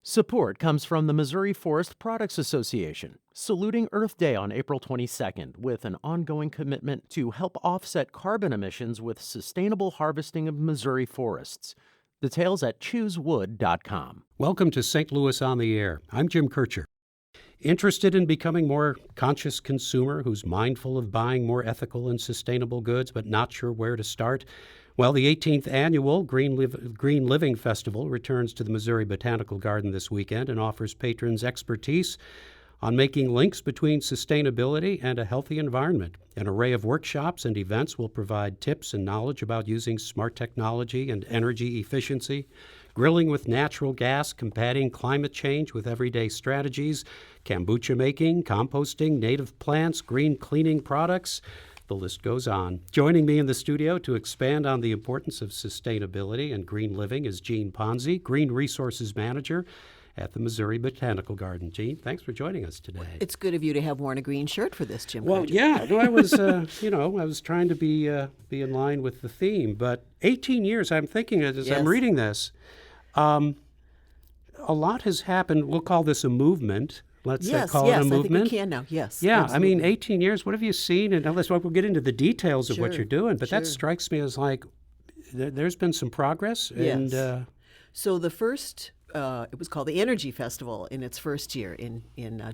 Support comes from the Missouri Forest Products Association, saluting Earth Day on April 22nd with an ongoing commitment to help offset carbon emissions with sustainable harvesting of Missouri forests. Details at choosewood.com. Welcome to St. Louis on the Air. I'm Jim Kirchherr. Interested in becoming a more conscious consumer who's mindful of buying more ethical and sustainable goods but not sure where to start? Well, the 18th annual Green Living Festival returns to the Missouri Botanical Garden this weekend and offers patrons expertise on making links between sustainability and a healthy environment. An array of workshops and events will provide tips and knowledge about using smart technology and energy efficiency, grilling with natural gas, combating climate change with everyday strategies, kombucha making, composting, native plants, green cleaning products. The list goes on. Joining me in the studio to expand on the importance of sustainability and green living is Jean Ponzi, Green Resources Manager at the Missouri Botanical Garden. Jean, thanks for joining us today. It's good of you to have worn a green shirt for this, Jim. Well, yeah, no, I was, I was trying to be in line with the theme. But 18 years, I'm thinking as I'm reading this, a lot has happened. We'll call this a movement. Let's call it a movement. I think we can now. Yes. Yeah, absolutely. I mean, 18 years, what have you seen? And we'll get into the details of what you're doing, but that strikes me as like there's been some progress. Yes. And, so the first, it was called the Energy Festival in its first year in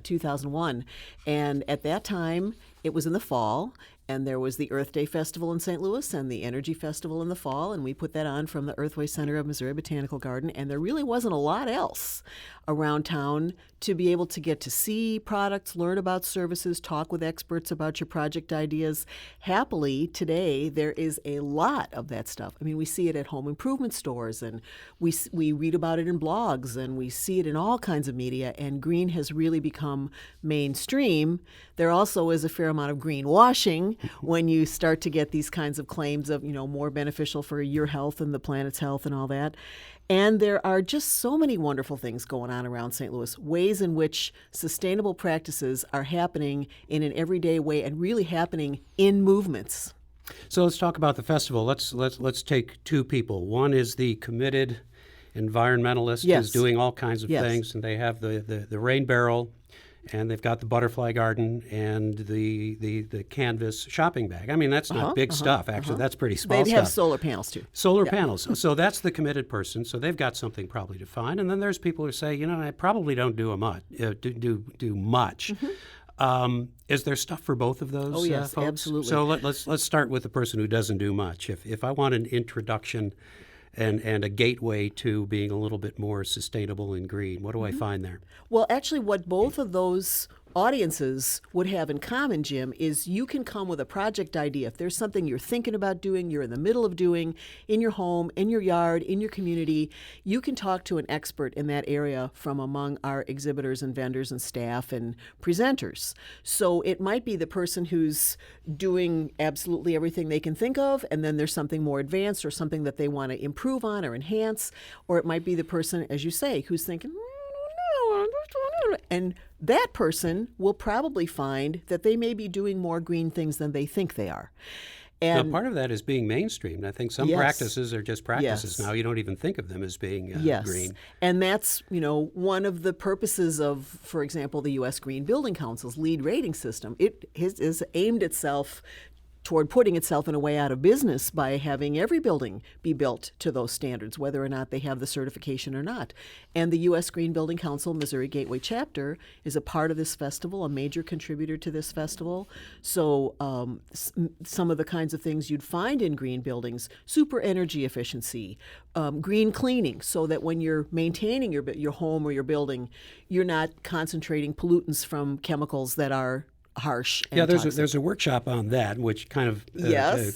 2001. And at that time, it was in the fall. And there was the Earth Day Festival in St. Louis and the Energy Festival in the fall, and we put that on from the Earthway Center of Missouri Botanical Garden, and there really wasn't a lot else around town to be able to get to see products, learn about services, talk with experts about your project ideas. Happily, today, there is a lot of that stuff. I mean, we see it at home improvement stores, and we read about it in blogs, and we see it in all kinds of media, and green has really become mainstream. There also is a fair amount of greenwashing when you start to get these kinds of claims of, more beneficial for your health and the planet's health and all that. And there are just so many wonderful things going on around St. Louis, ways in which sustainable practices are happening in an everyday way and really happening in movements. So let's talk about the festival. Let's take two people. One is the committed environmentalist who's doing all kinds of things, and they have the rain barrel, and they've got the butterfly garden and the canvas shopping bag. I mean, that's not big stuff, actually. That's pretty small stuff. They have solar panels, too. Solar panels. So that's the committed person. So they've got something probably to find. And then there's people who say, I probably don't do much. Is there stuff for both of those yes, folks? Absolutely. So let's start with the person who doesn't do much. If I want an introduction and a gateway to being a little bit more sustainable and green, what do I find there? Well, actually, what both of those audiences would have in common, Jim, is you can come with a project idea. If there's something you're thinking about doing, you're in the middle of doing, in your home, in your yard, in your community, you can talk to an expert in that area from among our exhibitors and vendors and staff and presenters. So it might be the person who's doing absolutely everything they can think of, and then there's something more advanced or something that they want to improve on or enhance, or it might be the person, as you say, who's thinking, and that person will probably find that they may be doing more green things than they think they are. And now, part of that is being mainstreamed. I think some practices are just practices. Now you don't even think of them as being green. And that's, one of the purposes of, for example, the U.S. Green Building Council's LEED rating system. It has aimed itself toward putting itself in a way out of business by having every building be built to those standards, whether or not they have the certification or not. And the U.S. Green Building Council Missouri Gateway Chapter is a part of this festival, a major contributor to this festival. So some of the kinds of things you'd find in green buildings, super energy efficiency, green cleaning, so that when you're maintaining your home or your building, you're not concentrating pollutants from chemicals that are harsh and toxic. There's a workshop on that, which kind of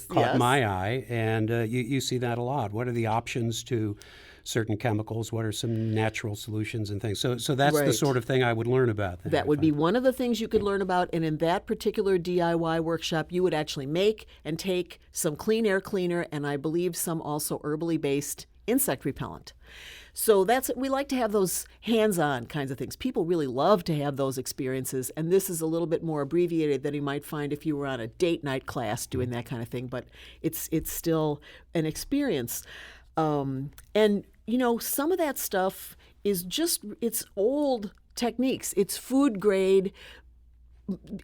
caught my eye, and you see that a lot. What are the options to certain chemicals? What are some natural solutions and things? So that's the sort of thing I would learn about. That would be one of the things you could learn about, and in that particular DIY workshop, you would actually make and take some clean air cleaner, and I believe some also herbally based insect repellent. So we like to have those hands-on kinds of things. People really love to have those experiences, and this is a little bit more abbreviated than you might find if you were on a date night class doing that kind of thing, but it's still an experience. And some of that stuff is just, it's old techniques. It's food grade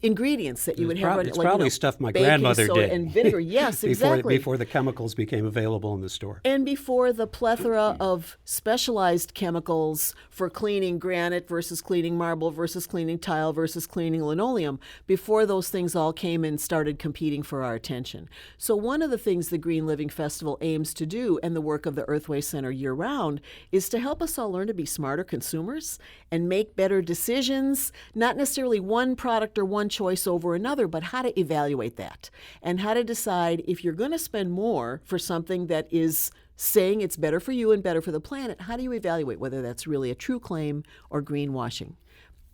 ingredients that you would have. It's probably stuff my baking grandmother soda did. And vinegar. Yes, exactly. Before the chemicals became available in the store. And before the plethora of specialized chemicals for cleaning granite versus cleaning marble versus cleaning tile versus cleaning linoleum, before those things all came and started competing for our attention. So one of the things the Green Living Festival aims to do, and the work of the Earthway Center year-round, is to help us all learn to be smarter consumers and make better decisions, not necessarily one product or one choice over another, but how to evaluate that and how to decide if you're going to spend more for something that is saying it's better for you and better for the planet. How do you evaluate whether that's really a true claim or greenwashing?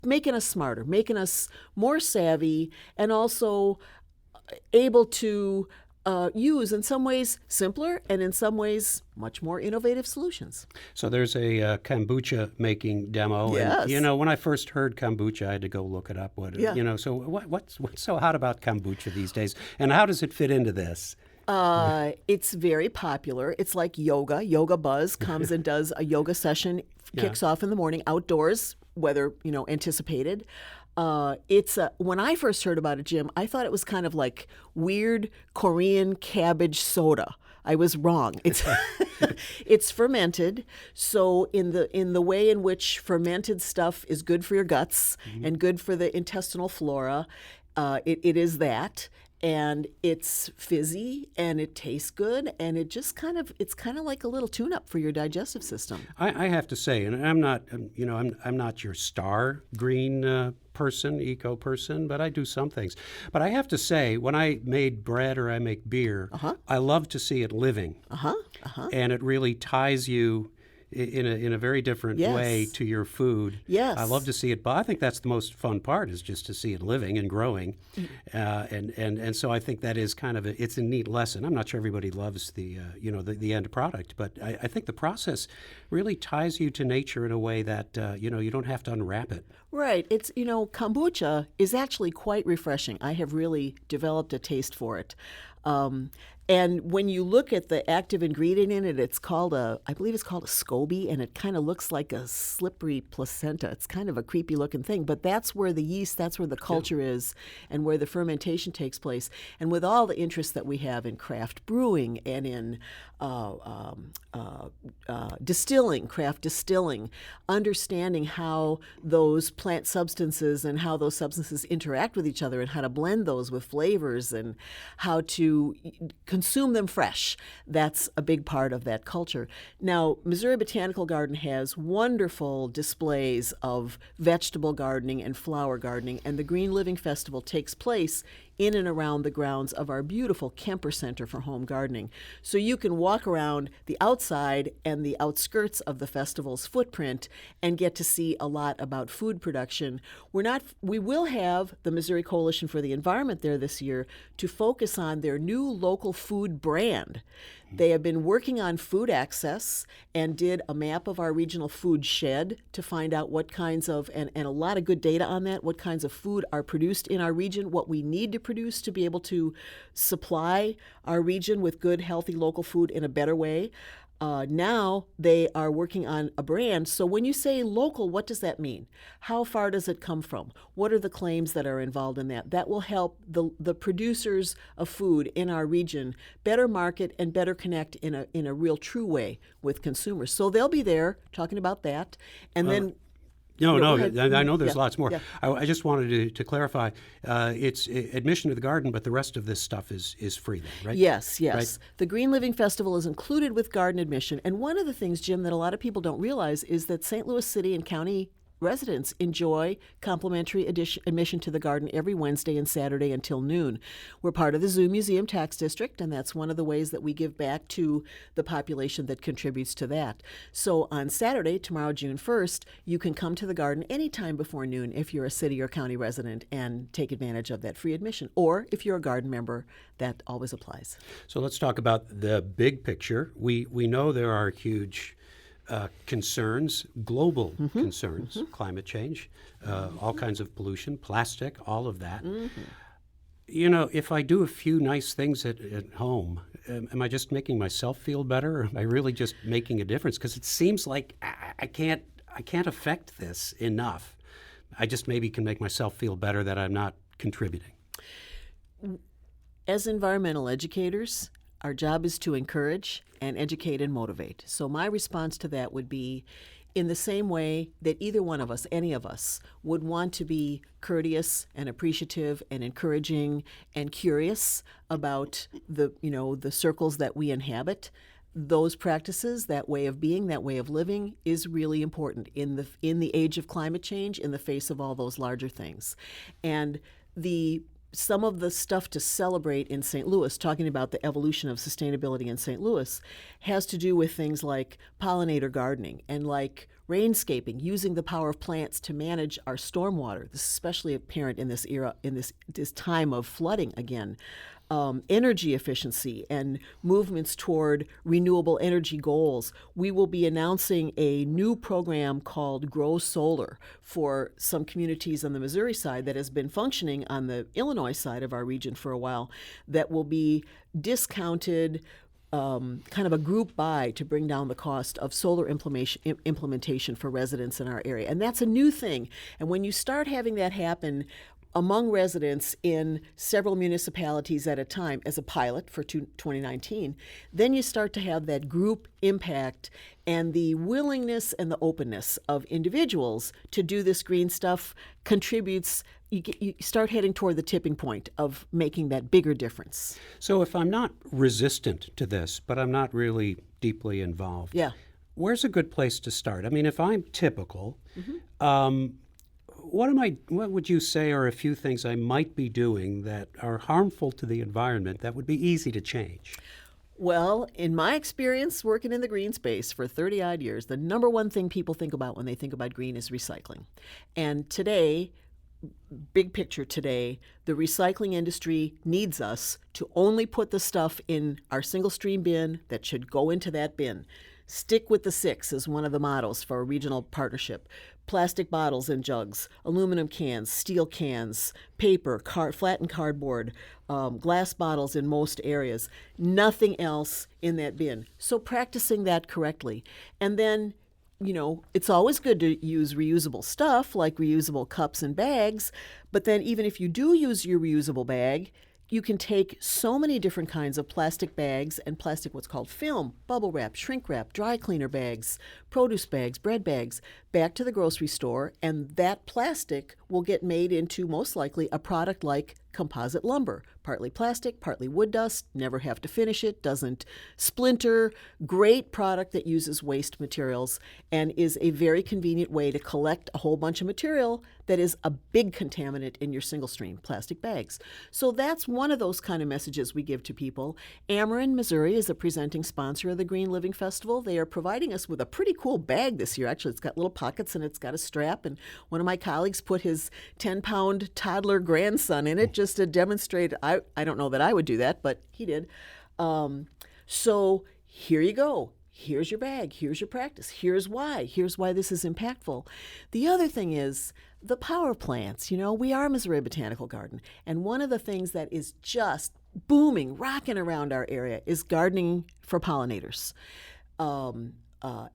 Making us smarter, making us more savvy, and also able to use, in some ways, simpler and in some ways much more innovative solutions. So there's a kombucha making demo. Yes. And, when I first heard kombucha, I had to go look it up. So what's so hot about kombucha these days? And how does it fit into this? It's very popular. It's like yoga. Yoga Buzz comes and does a yoga session, kicks off in the morning, outdoors, weather, anticipated. When I first heard about it, Jim, I thought it was kind of like weird Korean cabbage soda. I was wrong. It's fermented. So in the way in which fermented stuff is good for your guts and good for the intestinal flora, it is that. And it's fizzy and it tastes good, and it's kind of like a little tune-up for your digestive system. I have to say, and I'm not, I'm not your star green eco person, but I do some things. But I have to say, when I made bread or I make beer, I love to see it living, and it really ties you in a very different way to your food. Yes. I love to see it, but I think that's the most fun part, is just to see it living and growing. And so I think that is kind of it's a neat lesson. I'm not sure everybody loves the end product, but I think the process really ties you to nature in a way that you don't have to unwrap it. Right. It's kombucha is actually quite refreshing. I have really developed a taste for it. And when you look at the active ingredient in it, I believe it's called a SCOBY, and it kind of looks like a slippery placenta. It's kind of a creepy looking thing, but that's where the yeast, that's where the culture is, and where the fermentation takes place. And with all the interest that we have in craft brewing and in distilling, craft distilling, understanding how those plant substances and how those substances interact with each other and how to blend those with flavors and how to consume them fresh. That's a big part of that culture. Now, Missouri Botanical Garden has wonderful displays of vegetable gardening and flower gardening, and the Green Living Festival takes place in and around the grounds of our beautiful Kemper Center for Home Gardening. So you can walk around the outside and the outskirts of the festival's footprint and get to see a lot about food production. We will have the Missouri Coalition for the Environment there this year to focus on their new local food brand. They have been working on food access and did a map of our regional food shed to find out what kinds of, and a lot of good data on that, what kinds of food are produced in our region, what we need to produce to be able to supply our region with good, healthy local food in a better way. Now they are working on a brand. So when you say local, what does that mean? How far does it come from? What are the claims that are involved in that? That will help the producers of food in our region better market and better connect in a real true way with consumers. So they'll be there talking about that. And then No, I know there's lots more. Yeah. I just wanted to clarify. It's admission to the garden, but the rest of this stuff is free then, right? Yes. Right? The Green Living Festival is included with garden admission. And one of the things, Jim, that a lot of people don't realize is that St. Louis City and County residents enjoy complimentary admission to the garden every Wednesday and Saturday until noon. We're part of the Zoo Museum Tax District, and that's one of the ways that we give back to the population that contributes to that. So on Saturday, tomorrow, June 1st, you can come to the garden anytime before noon if you're a city or county resident and take advantage of that free admission. Or if you're a garden member, that always applies. So let's talk about the big picture. We know there are huge concerns, global concerns, climate change, all kinds of pollution, plastic, all of that. If I do a few nice things at home, am I just making myself feel better, or am I really just making a difference? Because it seems like I can't I can't affect this enough. I just maybe can make myself feel better that I'm not contributing. As environmental educators, our job is to encourage and educate and motivate. So my response to that would be, in the same way that either one of us, any of us, would want to be courteous and appreciative and encouraging and curious about the circles that we inhabit, those practices, that way of being, that way of living, is really important in the age of climate change, in the face of all those larger things. And some of the stuff to celebrate in St. Louis, talking about the evolution of sustainability in St. Louis, has to do with things like pollinator gardening and like rainscaping, using the power of plants to manage our stormwater. This is especially apparent in this era, in this time of flooding again. Energy efficiency and movements toward renewable energy goals. We will be announcing a new program called Grow Solar for some communities on the Missouri side that has been functioning on the Illinois side of our region for a while, that will be discounted, kind of a group buy to bring down the cost of solar implementation for residents in our area. And that's a new thing. And when you start having that happen among residents in several municipalities at a time as a pilot for 2019, then you start to have that group impact, and the willingness and the openness of individuals to do this green stuff contributes. You start heading toward the tipping point of making that bigger difference. So if I'm not resistant to this, but I'm not really deeply involved, yeah, where's a good place to start? I mean, if I'm typical, what would you say are a few things I might be doing that are harmful to the environment that would be easy to change? Well, in my experience working in the green space for 30-odd years, the number one thing people think about when they think about green is recycling. And today, big picture today, the recycling industry needs us to only put the stuff in our single stream bin that should go into that bin. Stick with the 6 is one of the mottos for a regional partnership. Plastic bottles and jugs, aluminum cans, steel cans, paper, flattened cardboard, glass bottles in most areas. Nothing else in that bin. So practicing that correctly. And then, it's always good to use reusable stuff like reusable cups and bags. But then even if you do use your reusable bag, you can take so many different kinds of plastic bags and plastic, what's called film, bubble wrap, shrink wrap, dry cleaner bags, produce bags, bread bags, back to the grocery store, and that plastic will get made into, most likely, a product like composite lumber. Partly plastic, partly wood dust, never have to finish it, doesn't splinter. Great product that uses waste materials and is a very convenient way to collect a whole bunch of material that is a big contaminant in your single stream plastic bags. So that's one of those kind of messages we give to people. Ameren, Missouri is a presenting sponsor of the Green Living Festival. They are providing us with a pretty cool bag this year. Actually, it's got little pockets and it's got a strap. And one of my colleagues put his 10-pound toddler grandson in it just to demonstrate. I don't know that I would do that, but he did. So here you go. Here's your bag. Here's your practice. Here's why. Here's why this is impactful. The other thing is the power plants. We are Missouri Botanical Garden. And one of the things that is just booming, rocking around our area is gardening for pollinators.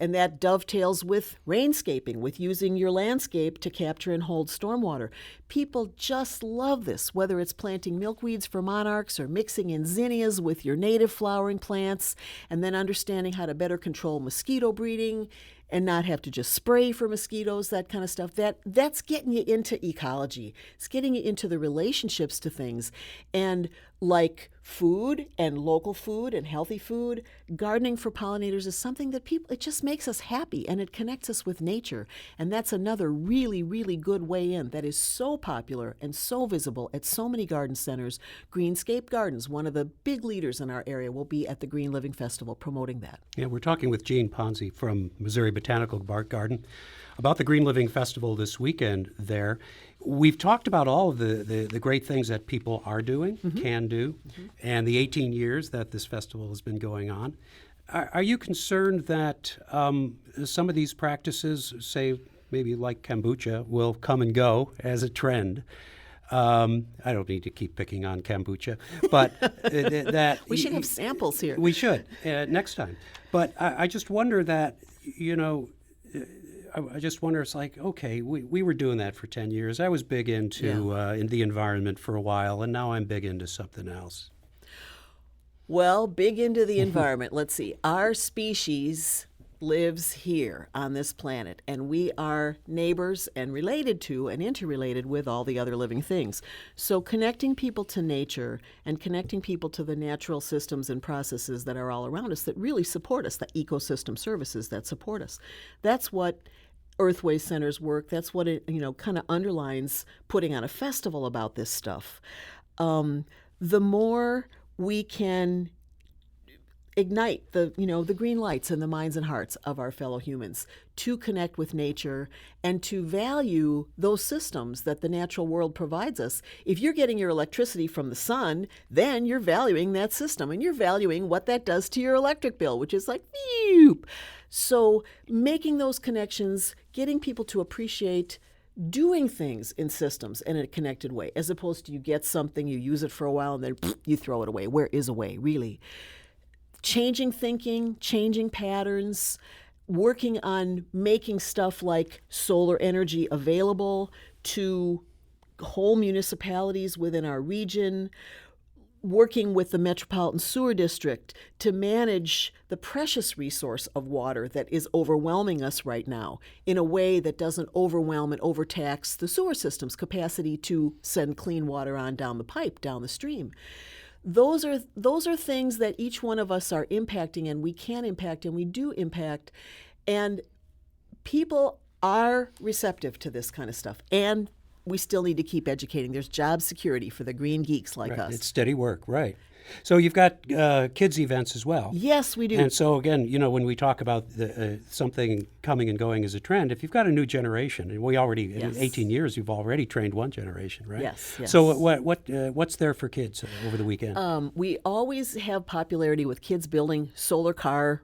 And that dovetails with rainscaping, with using your landscape to capture and hold stormwater. People just love this, whether it's planting milkweeds for monarchs or mixing in zinnias with your native flowering plants, and then understanding how to better control mosquito breeding and not have to just spray for mosquitoes, that kind of stuff. That's getting you into ecology. It's getting you into the relationships to things. And like food and local food and healthy food, gardening for pollinators is something that it just makes us happy and it connects us with nature. And that's another really, really good way in that is so popular and so visible at so many garden centers. Greenscape Gardens, one of the big leaders in our area, will be at the Green Living Festival promoting that. Yeah, we're talking with Jean Ponzi from Missouri Botanical Garden about the Green Living Festival this weekend there. We've talked about all of the great things that people are doing, can do, and the 18 years that this festival has been going on. Are you concerned that some of these practices, say maybe like kombucha, will come and go as a trend? I don't need to keep picking on kombucha, but that we should have samples here. We should next time. But I just wonder that, I just wonder, it's like, okay, we were doing that for 10 years. I was big into in the environment for a while, and now I'm big into something else. Well, big into the environment. Let's see. Our species lives here on this planet, and we are neighbors and related to and interrelated with all the other living things. So connecting people to nature and connecting people to the natural systems and processes that are all around us that really support us, the ecosystem services that support us. That's what Earthway Center's work, that's what it, kind of underlines putting on a festival about this stuff. The more we can ignite the green lights in the minds and hearts of our fellow humans to connect with nature and to value those systems that the natural world provides us. If you're getting your electricity from the sun, then you're valuing that system and you're valuing what that does to your electric bill, which is like, phew. So making those connections, getting people to appreciate doing things in systems in a connected way, as opposed to you get something, you use it for a while, and then you throw it away. Where is away, really? Changing thinking, changing patterns, working on making stuff like solar energy available to whole municipalities within our region, working with the Metropolitan Sewer District to manage the precious resource of water that is overwhelming us right now in a way that doesn't overwhelm and overtax the sewer system's capacity to send clean water on down the pipe, down the stream. Those are things that each one of us are impacting, and we can impact, and we do impact. And people are receptive to this kind of stuff. And we still need to keep educating. There's job security for the green geeks like Right. us. It's steady work, right. So you've got kids' events as well. Yes, we do. And so, again, when we talk about something coming and going as a trend, if you've got a new generation, and we already, Yes. in 18 years, you've already trained one generation, right? Yes. So what's there for kids over the weekend? We always have popularity with kids building solar cars,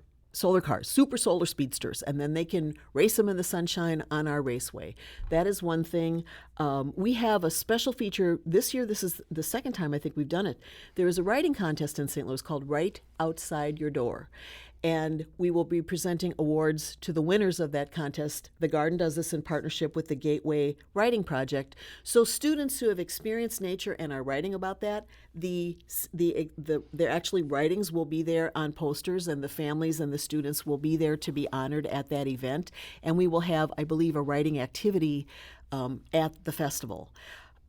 super solar speedsters, and then they can race them in the sunshine on our raceway. That is one thing. We have a special feature this year. This is the second time I think we've done it. There is a writing contest in St. Louis called Right Outside Your Door. And we will be presenting awards to the winners of that contest. The Garden does this in partnership with the Gateway Writing Project. So students who have experienced nature and are writing about that, their actually writings will be there on posters, and the families and the students will be there to be honored at that event. And we will have, I believe, a writing activity at the festival.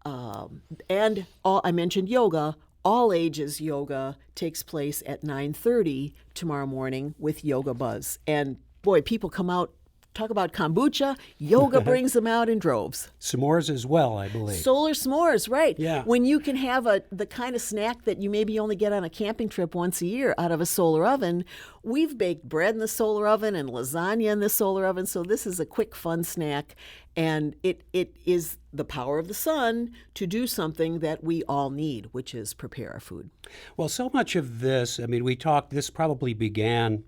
I mentioned yoga. All ages yoga takes place at 9:30 tomorrow morning with Yoga Buzz. And boy, people come out, talk about kombucha. Yoga brings them out in droves. S'mores as well, I believe. Solar s'mores, right. Yeah. When you can have the kind of snack that you maybe only get on a camping trip once a year out of a solar oven. We've baked bread in the solar oven and lasagna in the solar oven, so this is a quick, fun snack. And it is the power of the sun to do something that we all need, which is prepare our food. Well, so much of this, this probably began,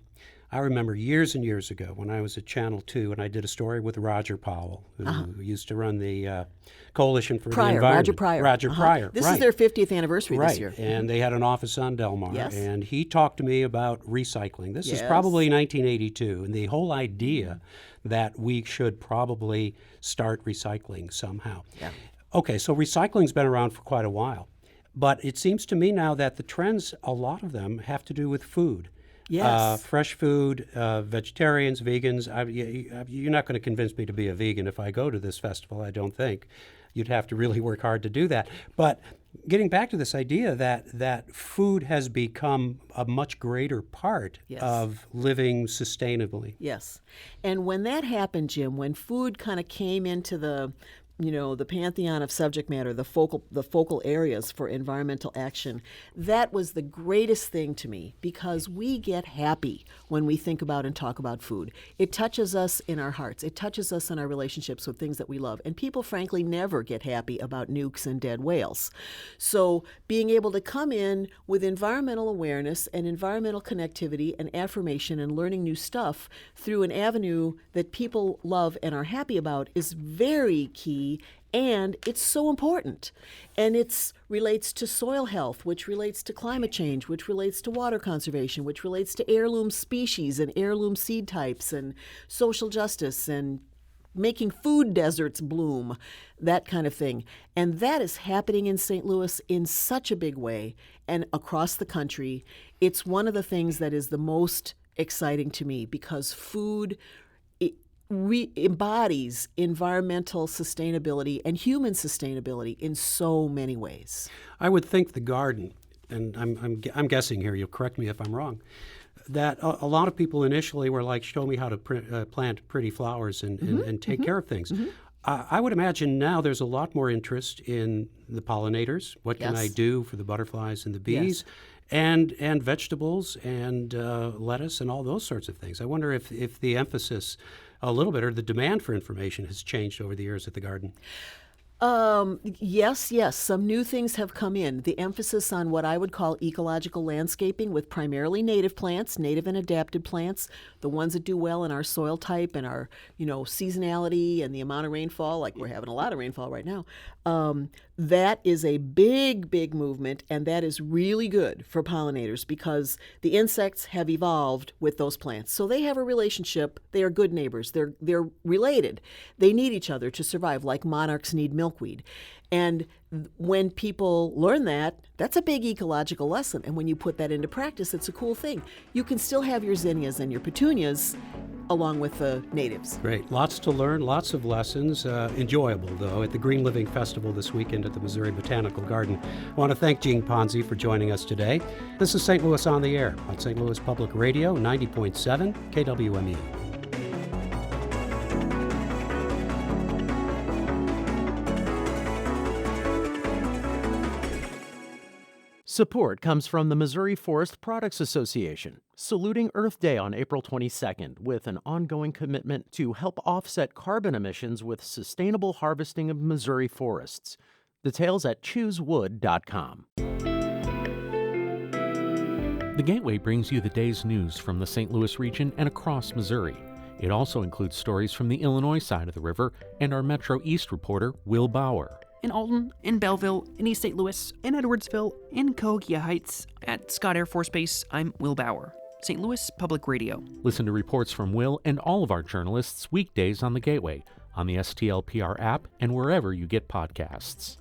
I remember years and years ago when I was at Channel 2, and I did a story with Roger Powell, who used to run the Coalition for the Environment. Roger Pryor. This is their 50th anniversary this year. And they had an office on Del Mar. Yes. And he talked to me about recycling. This is Yes. probably 1982, and the whole idea that we should probably start recycling somehow. Yeah. Okay, so recycling's been around for quite a while. But it seems to me now that the trends, a lot of them, have to do with food. Yes. Fresh food, vegetarians, vegans. You're not going to convince me to be a vegan if I go to this festival, I don't think. You'd have to really work hard to do that. But getting back to this idea that food has become a much greater part Yes. of living sustainably. Yes. And when that happened, Jim, when food kind of came into the pantheon of subject matter, the focal areas for environmental action, that was the greatest thing to me, because we get happy when we think about and talk about food. It touches us in our hearts. It touches us in our relationships with things that we love. And people, frankly, never get happy about nukes and dead whales. So being able to come in with environmental awareness and environmental connectivity and affirmation and learning new stuff through an avenue that people love and are happy about is very key. And it's so important. And it relates to soil health, which relates to climate change, which relates to water conservation, which relates to heirloom species and heirloom seed types and social justice and making food deserts bloom, that kind of thing. And that is happening in St. Louis in such a big way and across the country. It's one of the things that is the most exciting to me because food embodies environmental sustainability and human sustainability in so many ways. I would think the garden, and I'm guessing here, you'll correct me if I'm wrong, that a lot of people initially were like, show me how to plant pretty flowers and take care of things. I would imagine now there's a lot more interest in the pollinators. What can I do for the butterflies and the bees? And vegetables and lettuce and all those sorts of things. I wonder if the emphasis a little bit or the demand for information has changed over the years at the garden. Yes. Some new things have come in. The emphasis on what I would call ecological landscaping with primarily native plants, native and adapted plants, the ones that do well in our soil type and our, seasonality and the amount of rainfall, like we're having a lot of rainfall right now. That is a big movement, and that is really good for pollinators because the insects have evolved with those plants. So they have a relationship. They are good neighbors. They're related. They need each other to survive, like monarchs need milkweed. And when people learn that, that's a big ecological lesson. And when you put that into practice, it's a cool thing. You can still have your zinnias and your petunias along with the natives. Great. Lots to learn, lots of lessons. Enjoyable, though, at the Green Living Festival this weekend at the Missouri Botanical Garden. I want to thank Jean Ponzi for joining us today. This is St. Louis on the Air on St. Louis Public Radio, 90.7 KWMU. Support comes from the Missouri Forest Products Association, saluting Earth Day on April 22nd with an ongoing commitment to help offset carbon emissions with sustainable harvesting of Missouri forests. Details at choosewood.com. The Gateway brings you the day's news from the St. Louis region and across Missouri. It also includes stories from the Illinois side of the river and our Metro East reporter, Will Bauer. In Alton, in Belleville, in East St. Louis, in Edwardsville, in Cahokia Heights, at Scott Air Force Base, I'm Will Bauer, St. Louis Public Radio. Listen to reports from Will and all of our journalists weekdays on The Gateway, on the STLPR app, and wherever you get podcasts.